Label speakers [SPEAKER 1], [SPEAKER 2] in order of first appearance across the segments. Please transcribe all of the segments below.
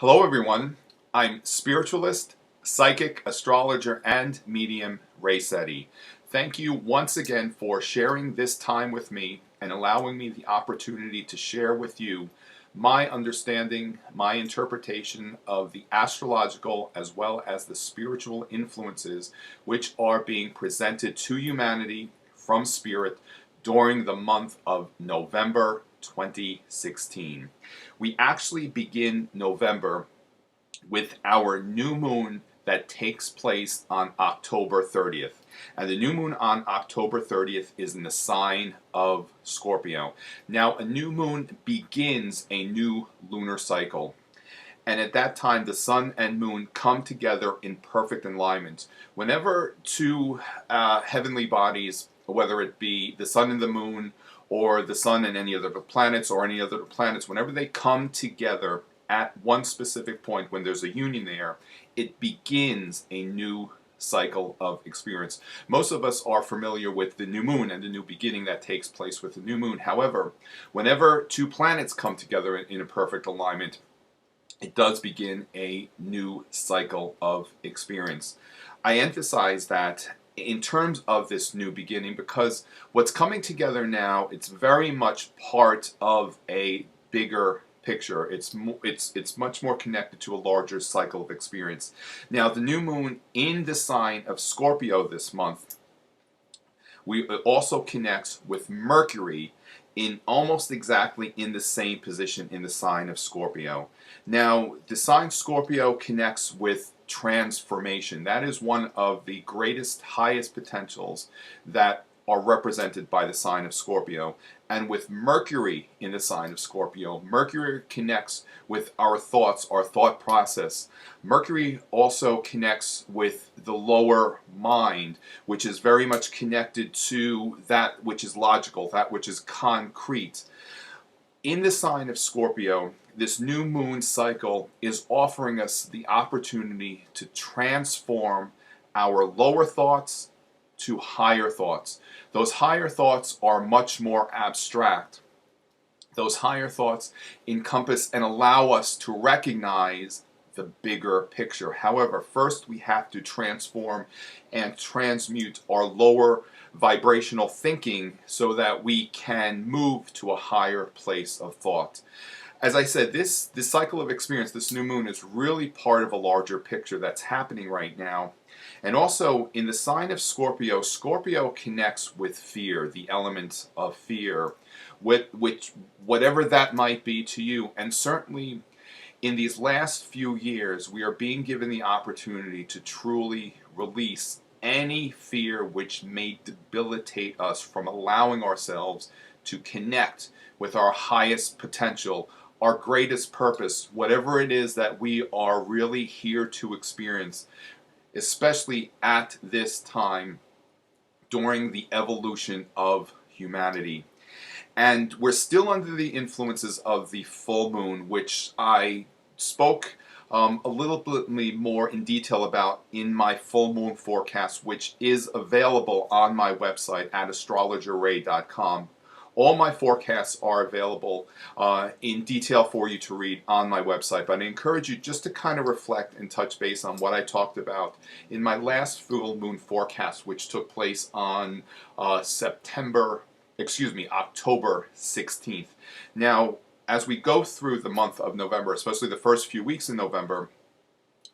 [SPEAKER 1] Hello everyone, I'm Spiritualist, Psychic, Astrologer, and Medium Sette. Thank you once again for sharing this time with me and allowing me the opportunity to share with you my understanding, my interpretation of the astrological as well as the spiritual influences which are being presented to humanity from Spirit during the month of November 2016. We actually begin November with our new moon that takes place on October 30th. And the new moon on October 30th is in the sign of Scorpio. Now, a new moon begins a new lunar cycle. And at that time, the sun and moon come together in perfect alignment. Whenever two heavenly bodies, whether it be the sun and the moon, or the sun and any other planets, or any other planets, whenever they come together at one specific point, when there's a union there, it begins a new cycle of experience. Most of us are familiar with the new moon and the new beginning that takes place with the new moon. However, whenever two planets come together in a perfect alignment, it does begin a new cycle of experience. I emphasize that in terms of this new beginning because what's coming together now, it's very much part of a bigger picture. It's much more connected to a larger cycle of experience. Now, the new moon in the sign of Scorpio this month, it also connects with Mercury in almost exactly in the same position in the sign of Scorpio. Now, the sign Scorpio connects with transformation. That is one of the greatest, highest potentials that are represented by the sign of Scorpio. And with Mercury in the sign of Scorpio, Mercury connects with our thoughts, our thought process. Mercury also connects with the lower mind, which is very much connected to that which is logical, that which is concrete. In the sign of Scorpio, this new moon cycle is offering us the opportunity to transform our lower thoughts to higher thoughts. Those higher thoughts are much more abstract. Those higher thoughts encompass and allow us to recognize the bigger picture. However, first we have to transform and transmute our lower vibrational thinking so that we can move to a higher place of thought. As I said, this cycle of experience, this new moon, is really part of a larger picture that's happening right now. And also, in the sign of Scorpio, Scorpio connects with fear, the element of fear, which whatever that might be to you. And certainly, in these last few years, we are being given the opportunity to truly release any fear which may debilitate us from allowing ourselves to connect with our highest potential, our greatest purpose, whatever it is that we are really here to experience, especially at this time during the evolution of humanity. And we're still under the influences of the full moon, which I spoke a little bit more in detail about in my full moon forecast, which is available on my website at astrologerray.com. All my forecasts are available in detail for you to read on my website, but I encourage you just to kind of reflect and touch base on what I talked about in my last full moon forecast, which took place on October 16th. Now, as we go through the month of November, especially the first few weeks in November,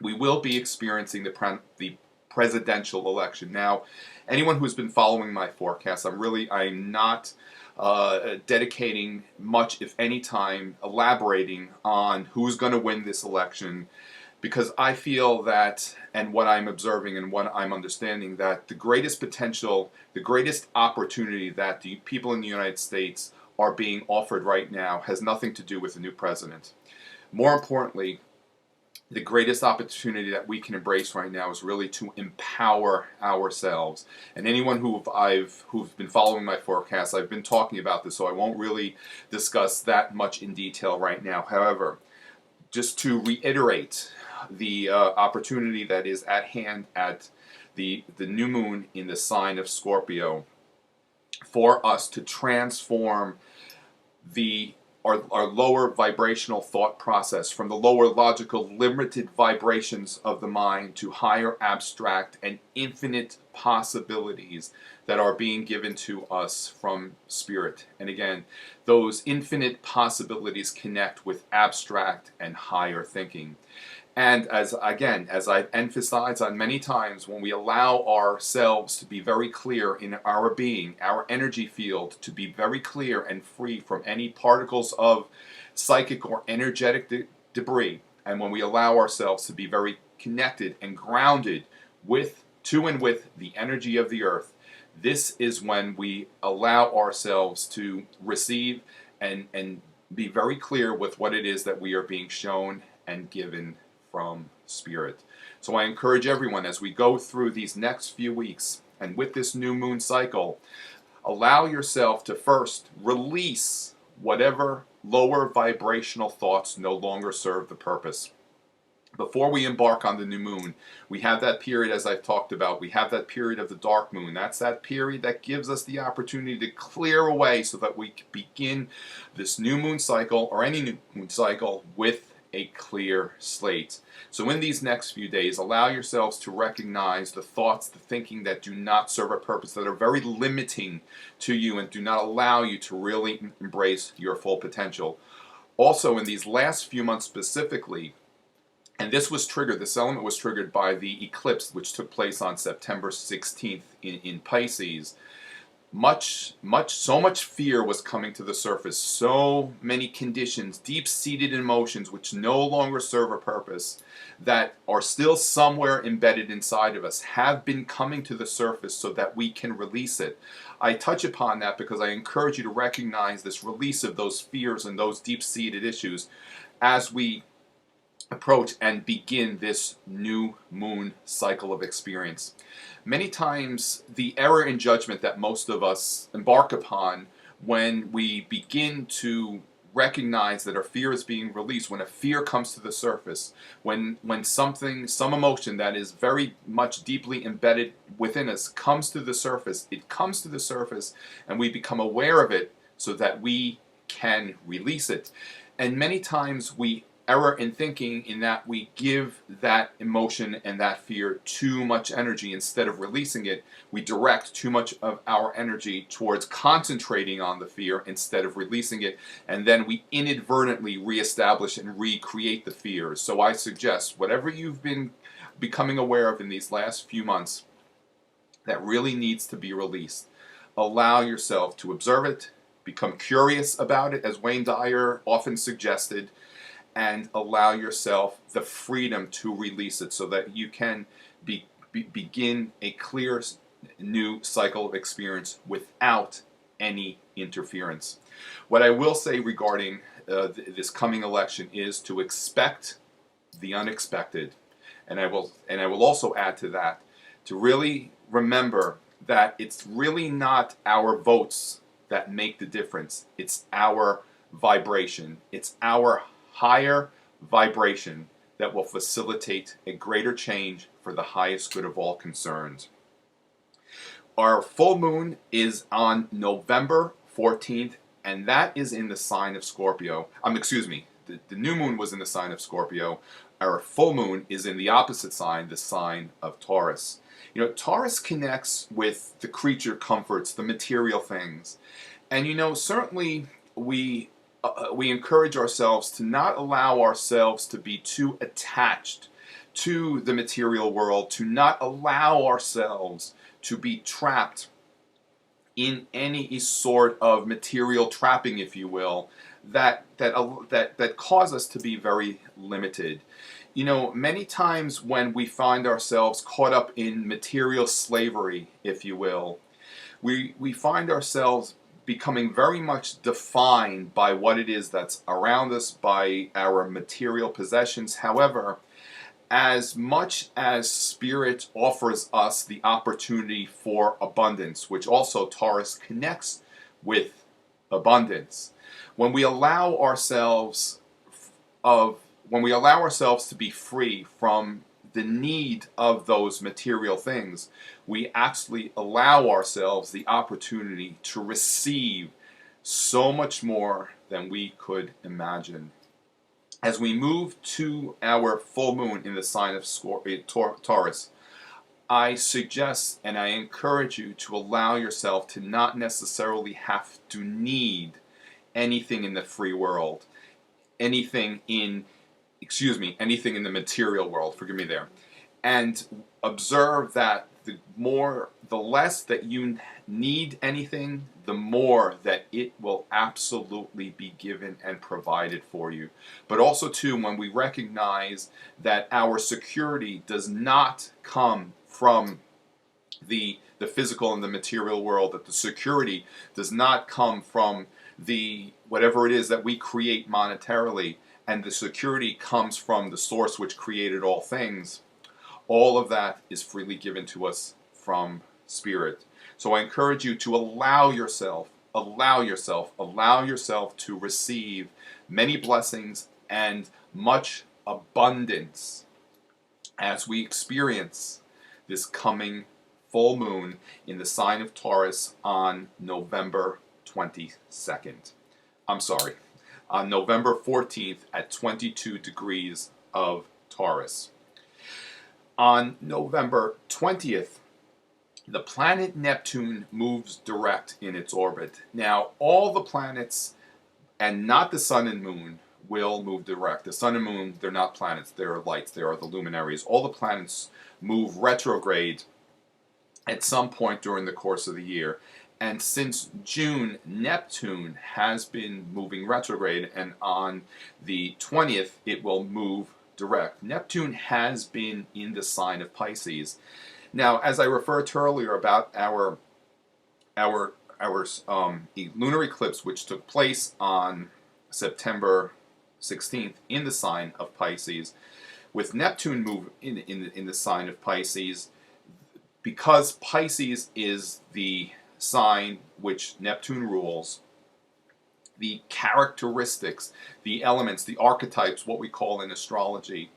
[SPEAKER 1] we will be experiencing the presidential election. Now, anyone who's been following my forecast, I'm not dedicating much, if any time, elaborating on who's going to win this election, because I feel that, and what I'm observing and what I'm understanding, that the greatest potential, the greatest opportunity that the people in the United States are being offered right now has nothing to do with the new president. More importantly, the greatest opportunity that we can embrace right now is really to empower ourselves. And anyone who's been following my forecast, I've been talking about this, so I won't really discuss that much in detail right now. However, just to reiterate the opportunity that is at hand at the new moon in the sign of Scorpio, for us to transform the our lower vibrational thought process, from the lower logical limited vibrations of the mind to higher abstract and infinite possibilities that are being given to us from spirit. And again, those infinite possibilities connect with abstract and higher thinking. And as I've emphasized on many times, when we allow ourselves to be very clear in our being, our energy field to be very clear and free from any particles of psychic or energetic debris, and when we allow ourselves to be very connected and grounded to and with the energy of the earth, this is when we allow ourselves to receive and be very clear with what it is that we are being shown and given from spirit. So I encourage everyone, as we go through these next few weeks and with this new moon cycle, allow yourself to first release whatever lower vibrational thoughts no longer serve the purpose. Before we embark on the new moon, we have that period, as I've talked about, we have that period of the dark moon. That's that period that gives us the opportunity to clear away so that we can begin this new moon cycle, or any new moon cycle, with a clear slate. So in these next few days, allow yourselves to recognize the thoughts, the thinking that do not serve a purpose, that are very limiting to you and do not allow you to really embrace your full potential. Also, in these last few months specifically, and this element was triggered by the eclipse which took place on September 16th in Pisces. So much fear was coming to the surface. So many conditions, deep-seated emotions which no longer serve a purpose, that are still somewhere embedded inside of us, have been coming to the surface so that we can release it. I touch upon that because I encourage you to recognize this release of those fears and those deep-seated issues as we approach and begin this new moon cycle of experience. Many times, the error in judgment that most of us embark upon when we begin to recognize that our fear is being released, when a fear comes to the surface, when some emotion that is very much deeply embedded within us comes to the surface, it comes to the surface and we become aware of it so that we can release it. And many times we error in thinking in that we give that emotion and that fear too much energy. Instead of releasing it, we direct too much of our energy towards concentrating on the fear instead of releasing it, and then we inadvertently reestablish and recreate the fears. So I suggest whatever you've been becoming aware of in these last few months that really needs to be released, allow yourself to observe it, become curious about it, as Wayne Dyer often suggested, and allow yourself the freedom to release it so that you can begin a clear new cycle of experience without any interference. What I will say regarding this coming election is to expect the unexpected, and I will also add to that to really remember that it's really not our votes that make the difference. It's our vibration. It's our higher vibration that will facilitate a greater change for the highest good of all concerned. Our full moon is on November 14th, and that is in the sign of Scorpio. The new moon was in the sign of Scorpio. Our full moon is in the opposite sign, the sign of Taurus. Taurus connects with the creature comforts, the material things. And certainly we encourage ourselves to not allow ourselves to be too attached to the material world, to not allow ourselves to be trapped in any sort of material trapping, if you will, that cause us to be very limited. Many times when we find ourselves caught up in material slavery, if you will, we find ourselves becoming very much defined by what it is that's around us, by our material possessions. However, as much as Spirit offers us the opportunity for abundance, which also Taurus connects with abundance, when we allow ourselves to be free from the need of those material things, we actually allow ourselves the opportunity to receive so much more than we could imagine. As we move to our full moon in the sign of Taurus, I suggest and I encourage you to allow yourself to not necessarily have to need anything in the free world, anything in anything in the material world, forgive me there. And observe that the less that you need anything, the more that it will absolutely be given and provided for you. But also too, when we recognize that our security does not come from the physical and the material world, that the security does not come from the whatever it is that we create monetarily, and the security comes from the source which created all things. All of that is freely given to us from Spirit. So I encourage you to allow yourself to receive many blessings and much abundance as we experience this coming full moon in the sign of Taurus on November 22nd. On November 14th at 22 degrees of Taurus. On November 20th, the planet Neptune moves direct in its orbit. Now, all the planets, and not the sun and moon, will move direct. The sun and moon, they're not planets, they're lights, they are the luminaries. All the planets move retrograde at some point during the course of the year. And since June, Neptune has been moving retrograde, and on the 20th, it will move direct. Neptune has been in the sign of Pisces. Now, as I referred to earlier about our lunar eclipse, which took place on September 16th in the sign of Pisces, with Neptune move in the sign of Pisces, because Pisces is the sign which Neptune rules, the characteristics, the elements, the archetypes, what we call in astrology,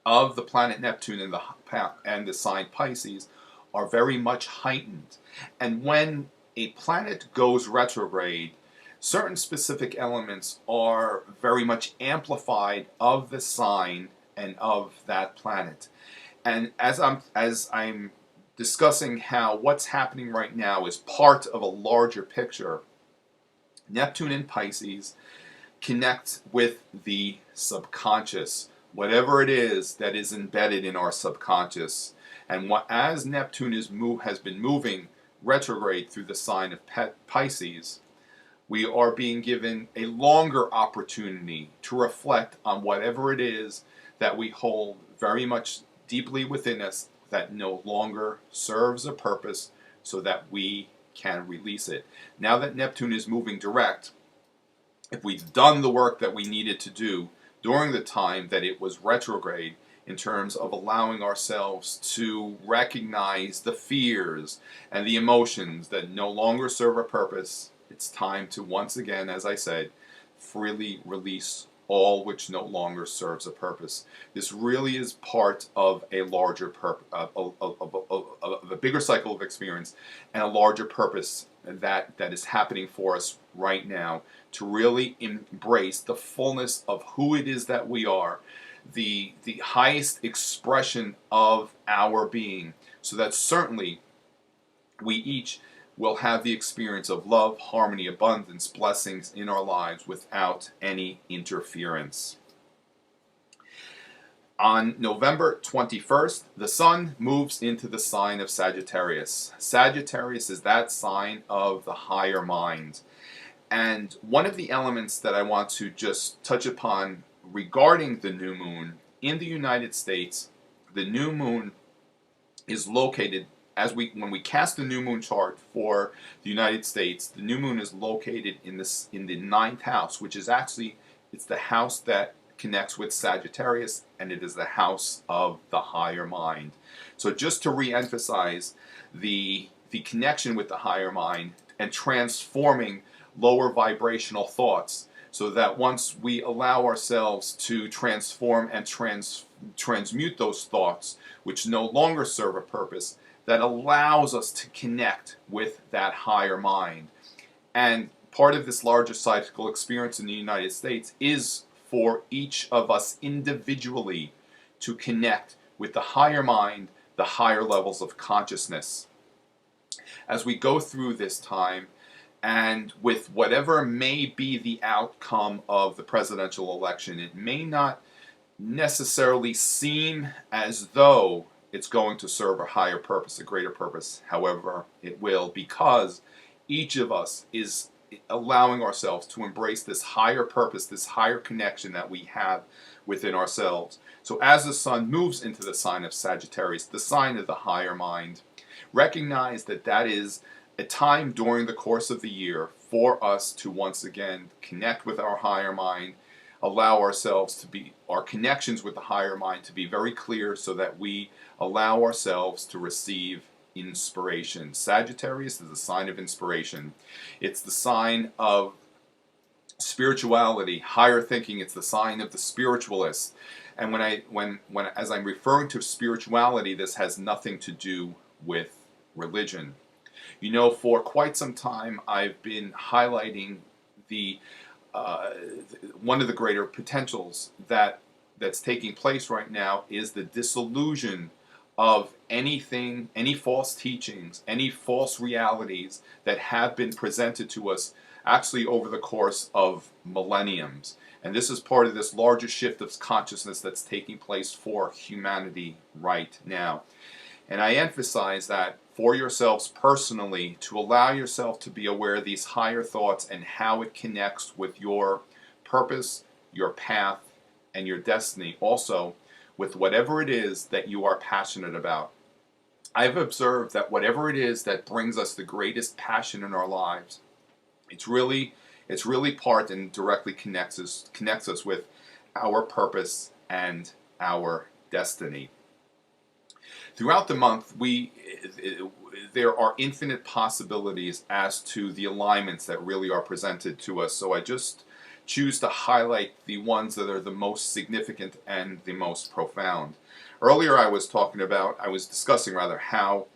[SPEAKER 1] of the planet Neptune and the sign Pisces are very much heightened. And when a planet goes retrograde, certain specific elements are very much amplified of the sign and of that planet. And as I'm discussing how what's happening right now is part of a larger picture, Neptune in Pisces connects with the subconscious, whatever it is that is embedded in our subconscious. And as Neptune has been moving retrograde through the sign of Pisces, we are being given a longer opportunity to reflect on whatever it is that we hold very much deeply within us that no longer serves a purpose, so that we can release it. Now that Neptune is moving direct, if we've done the work that we needed to do during the time that it was retrograde, in terms of allowing ourselves to recognize the fears and the emotions that no longer serve a purpose, it's time to once again, as I said, freely release all which no longer serves a purpose. This really is part of a larger purpose, of a bigger cycle of experience, and a larger purpose that is happening for us right now, to really embrace the fullness of who it is that we are, the highest expression of our being, so that certainly we each will have the experience of love, harmony, abundance, blessings in our lives without any interference. On November 21st, the sun moves into the sign of Sagittarius. Sagittarius is that sign of the higher mind. And one of the elements that I want to just touch upon regarding the new moon in the United States, the new moon is located, when we cast the new moon chart for the United States, the new moon is located in the ninth house, which is actually, it's the house that connects with Sagittarius, and it is the house of the higher mind. So just to re-emphasize the connection with the higher mind and transforming lower vibrational thoughts, so that once we allow ourselves to transform and transmute those thoughts which no longer serve a purpose, that allows us to connect with that higher mind. And part of this larger psychical experience in the United States is for each of us individually to connect with the higher mind, the higher levels of consciousness. As we go through this time, and with whatever may be the outcome of the presidential election, it may not necessarily seem as though it's going to serve a higher purpose, a greater purpose. However, it will, because each of us is allowing ourselves to embrace this higher purpose, this higher connection that we have within ourselves. So as the sun moves into the sign of Sagittarius, the sign of the higher mind, recognize that that is a time during the course of the year for us to once again connect with our higher mind, allow ourselves to be, our connections with the higher mind to be very clear so that we allow ourselves to receive inspiration. Sagittarius is a sign of inspiration. It's the sign of spirituality, higher thinking. It's the sign of the spiritualist. And as I'm referring to spirituality, this has nothing to do with religion. You know, for quite some time, I've been highlighting the one of the greater potentials that's taking place right now is the dissolution of anything, any false teachings, any false realities that have been presented to us actually over the course of millenniums. And this is part of this larger shift of consciousness that's taking place for humanity right now. And I emphasize that for yourselves personally, to allow yourself to be aware of these higher thoughts and how it connects with your purpose, your path, and your destiny. Also, with whatever it is that you are passionate about. I've observed that whatever it is that brings us the greatest passion in our lives, it's really part and directly connects us with our purpose and our destiny. Throughout the month, there are infinite possibilities as to the alignments that really are presented to us. So I just choose to highlight the ones that are the most significant and the most profound. Earlier I was discussing how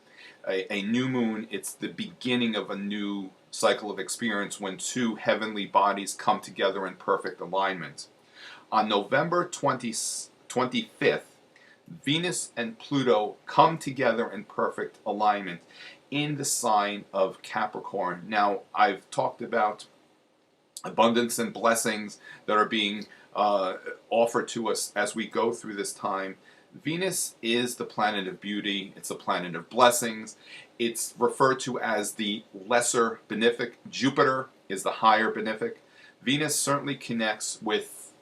[SPEAKER 1] a new moon, it's the beginning of a new cycle of experience when two heavenly bodies come together in perfect alignment. On November 25th, Venus and Pluto come together in perfect alignment in the sign of Capricorn. Now, I've talked about abundance and blessings that are being offered to us as we go through this time. Venus is the planet of beauty. It's a planet of blessings. It's referred to as the lesser benefic. Jupiter is the higher benefic. Venus certainly connects with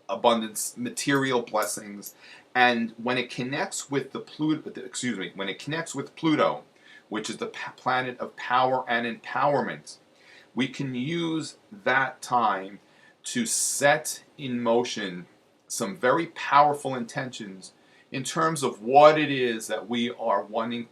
[SPEAKER 1] abundance, material blessings, and when it connects with when it connects with Pluto, which is the planet of power and empowerment, we can use that time to set in motion some very powerful intentions in terms of what it is that we are wanting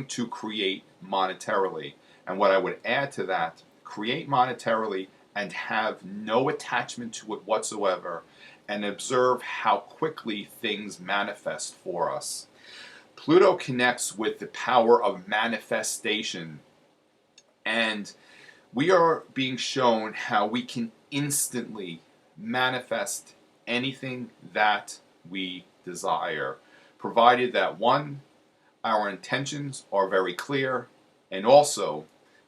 [SPEAKER 1] to create monetarily. And what I would add to that, create monetarily and have no attachment to it whatsoever, and observe how quickly things manifest for us. Pluto connects with the power of manifestation, and we are being shown how we can instantly manifest anything that we desire, provided that, one, our intentions are very clear, and also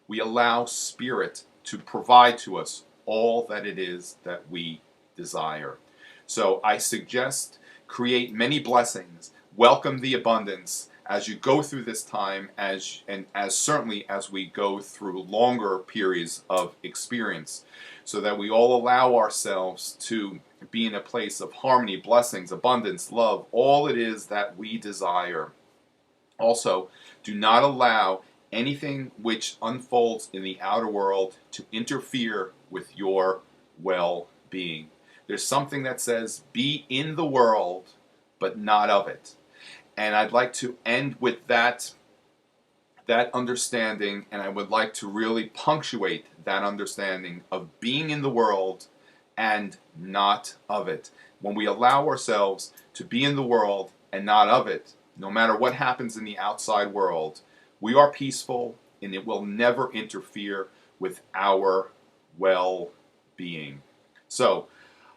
[SPEAKER 1] we allow Spirit to provide to us all that it is that we desire. So I suggest create many blessings, welcome the abundance as you go through this time, as certainly as we go through longer periods of experience, so that we all allow ourselves to be in a place of harmony, blessings, abundance, love, all it is that we desire. Also, do not allow anything which unfolds in the outer world to interfere with your well-being. There's something that says, be in the world, but not of it. And I'd like to end with that understanding, and I would like to really punctuate that understanding of being in the world and not of it. When we allow ourselves to be in the world and not of it, no matter what happens in the outside world, we are peaceful and it will never interfere with our well-being. So,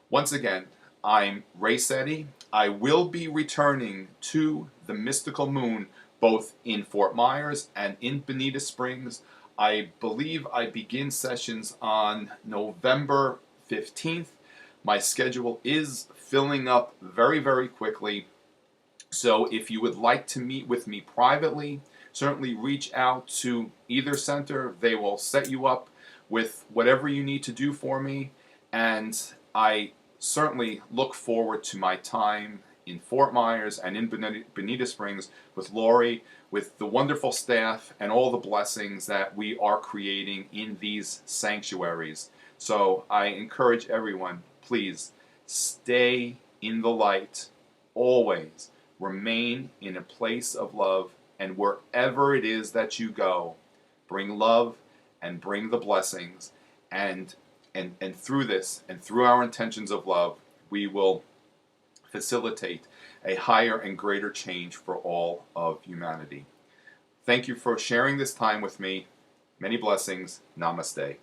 [SPEAKER 1] once again, I'm Ray Sette. I will be returning to the Mystical Moon both in Fort Myers and in Bonita Springs. I believe I begin sessions on November 15th. My schedule is filling up very, very quickly. So if you would like to meet with me privately, certainly reach out to either center. They will set you up with whatever you need to do for me. And I certainly look forward to my time in Fort Myers and in Bonita Springs with Lori, with the wonderful staff and all the blessings that we are creating in these sanctuaries. So I encourage everyone, please stay in the light, always remain in a place of love, and wherever it is that you go, bring love and bring the blessings, and through this and through our intentions of love, we will facilitate a higher and greater change for all of humanity. Thank you for sharing this time with me. Many blessings. Namaste.